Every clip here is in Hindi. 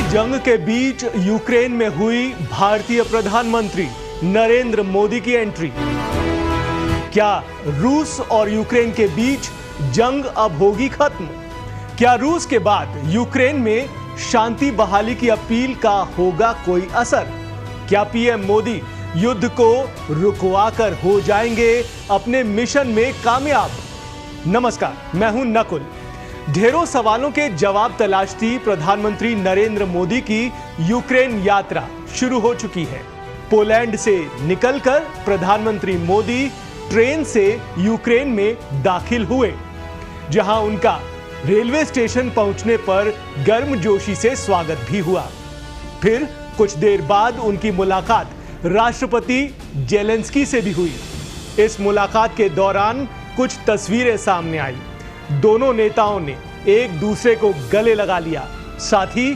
जंग के बीच यूक्रेन में हुई भारतीय प्रधानमंत्री नरेंद्र मोदी की एंट्री। क्या रूस और यूक्रेन के बीच जंग अब होगी खत्म? क्या रूस के बाद यूक्रेन में शांति बहाली की अपील का होगा कोई असर? क्या पीएम मोदी युद्ध को रुकवाकर हो जाएंगे अपने मिशन में कामयाब? नमस्कार, मैं हूं नकुल। ढेरों सवालों के जवाब तलाशती प्रधानमंत्री नरेंद्र मोदी की यूक्रेन यात्रा शुरू हो चुकी है। पोलैंड से निकलकर प्रधानमंत्री मोदी ट्रेन से यूक्रेन में दाखिल हुए, जहां उनका रेलवे स्टेशन पहुंचने पर गर्मजोशी से स्वागत भी हुआ। फिर कुछ देर बाद उनकी मुलाकात राष्ट्रपति जेलेंस्की से भी हुई। इस मुलाकात के दौरान कुछ तस्वीरें सामने आई। दोनों नेताओं ने एक दूसरे को गले लगा लिया। साथ ही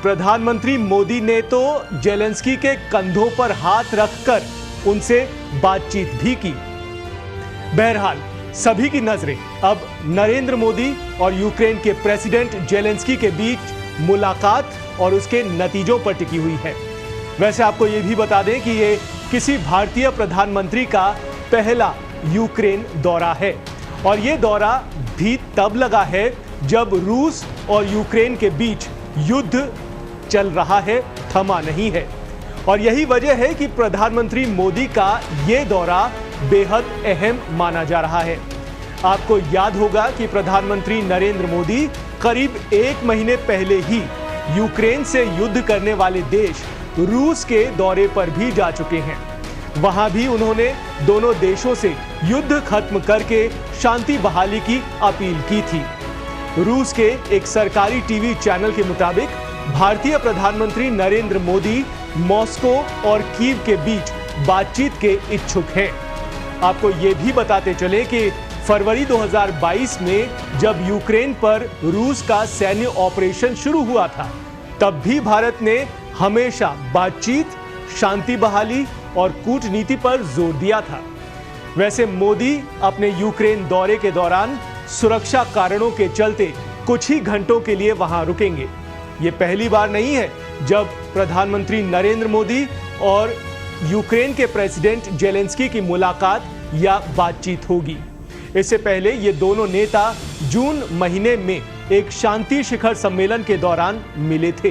प्रधानमंत्री मोदी ने तो जेलेंस्की के कंधों पर हाथ रखकर उनसे बातचीत भी की। बहरहाल सभी की नजरें अब नरेंद्र मोदी और यूक्रेन के प्रेसिडेंट जेलेंस्की के बीच मुलाकात और उसके नतीजों पर टिकी हुई है। वैसे आपको यह भी बता दें कि ये किसी भारतीय प्रधानमंत्री का पहला यूक्रेन दौरा है, और ये दौरा भी तब लगा है जब रूस और यूक्रेन के बीच युद्ध चल रहा है, थमा नहीं है। और यही वजह है कि प्रधानमंत्री मोदी का ये दौरा बेहद अहम माना जा रहा है। आपको याद होगा कि प्रधानमंत्री नरेंद्र मोदी करीब 1 महीने पहले ही यूक्रेन से युद्ध करने वाले देश रूस के दौरे पर भी जा चुके हैं। वहां भी उन्होंने दोनों देशों से युद्ध खत्म करके शांति बहाली की अपील की थी। रूस के एक सरकारी टीवी चैनल के मुताबिक भारतीय प्रधानमंत्री नरेंद्र मोदी मॉस्को और कीव के बीच बातचीत के इच्छुक हैं। आपको ये भी बताते चले कि फरवरी 2022 में जब यूक्रेन पर रूस का सैन्य ऑपरेशन शुरू हुआ था, तब भी भारत ने हमेशा बातचीत, शांति बहाली और कूटनीति पर जोर दिया था। वैसे मोदी अपने यूक्रेन दौरे के दौरान सुरक्षा कारणों के चलते कुछ ही घंटों के लिए वहां रुकेंगे। ये पहली बार नहीं है जब प्रधानमंत्री नरेंद्र मोदी और यूक्रेन के प्रेसिडेंट जेलेंस्की की मुलाकात या बातचीत होगी। इससे पहले ये दोनों नेता जून महीने में एक शांति शिखर सम्मेलन के दौरान मिले थे।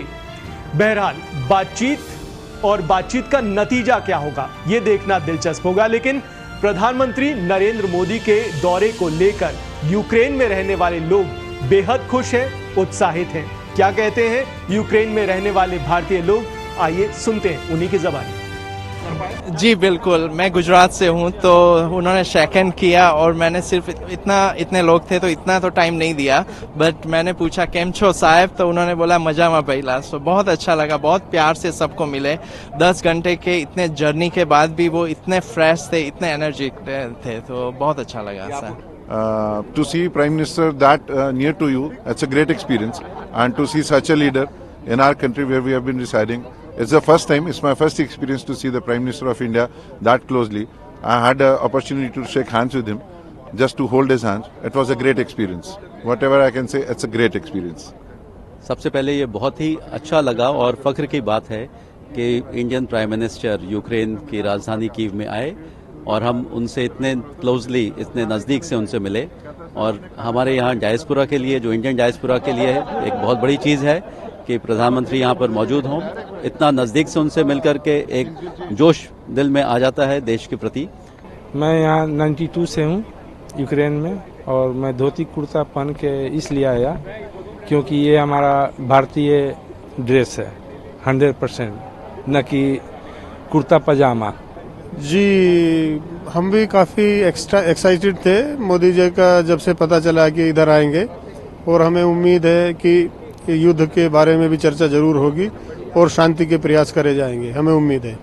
बहरहाल बातचीत का नतीजा क्या होगा, ये देखना दिलचस्प होगा। लेकिन प्रधानमंत्री नरेंद्र मोदी के दौरे को लेकर यूक्रेन में रहने वाले लोग बेहद खुश हैं, उत्साहित हैं। क्या कहते हैं यूक्रेन में रहने वाले भारतीय लोग, आइए सुनते हैं उन्हीं की ज़बानी। जी बिल्कुल, मैं गुजरात से हूँ, तो उन्होंने शेक हैंड किया और मैंने सिर्फ इतने लोग थे तो इतना तो टाइम नहीं दिया, बट मैंने पूछा केम छो साहब, तो उन्होंने बोला मजा में पहला। सो बहुत अच्छा लगा, बहुत प्यार से सबको मिले। 10 घंटे के इतने जर्नी के बाद भी वो इतने फ्रेश थे, इतने एनर्जी थे, तो बहुत अच्छा लगा sir. To see Prime Minister that near to you, it's a great experience, and to see such a leader in our country where we have been residing, it's the first time. It's my first experience to see the Prime Minister of India that closely. I had an opportunity to shake hands with him, just to hold his hands. It was a great experience. Whatever I can say, it's a great experience. सबसे पहले ये बहुत ही अच्छा लगा और फख्र की बात है कि इंडियन प्राइम मिनिस्टर यूक्रेन की राजधानी कीव में आए और हम उनसे इतने क्लोजली, इतने नज़दीक से उनसे मिले। और हमारे यहाँ डायस्पोरा के लिए, जो इंडियन डायस्पोरा के लिए एक बहुत बड़ी चीज़ है कि प्रधानमंत्री यहाँ पर मौजूद हों। इतना नज़दीक से उनसे मिलकर के एक जोश दिल में आ जाता है देश के प्रति। मैं यहाँ 92 से हूँ यूक्रेन में, और मैं धोती कुर्ता पहन के इसलिए आया क्योंकि ये हमारा भारतीय ड्रेस है 100%, न कि कुर्ता पजामा। जी, हम भी काफ़ी एक्साइटेड थे मोदी जी का जब से पता चला कि इधर आएंगे, और हमें उम्मीद है कि युद्ध के बारे में भी चर्चा जरूर होगी और शांति के प्रयास करे जाएंगे, हमें उम्मीद है।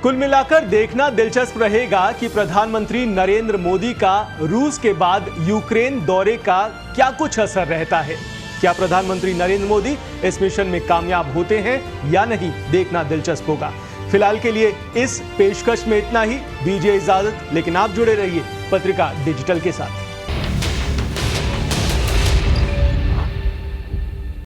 कुल मिलाकर देखना दिलचस्प रहेगा कि प्रधानमंत्री नरेंद्र मोदी का रूस के बाद यूक्रेन दौरे का क्या कुछ असर रहता है। क्या प्रधानमंत्री नरेंद्र मोदी इस मिशन में कामयाब होते हैं या नहीं, देखना दिलचस्प होगा। फिलहाल के लिए इस पेशकश में इतना ही। दीजिए इजाजत, लेकिन आप जुड़े रहिए पत्रिका डिजिटल के साथ।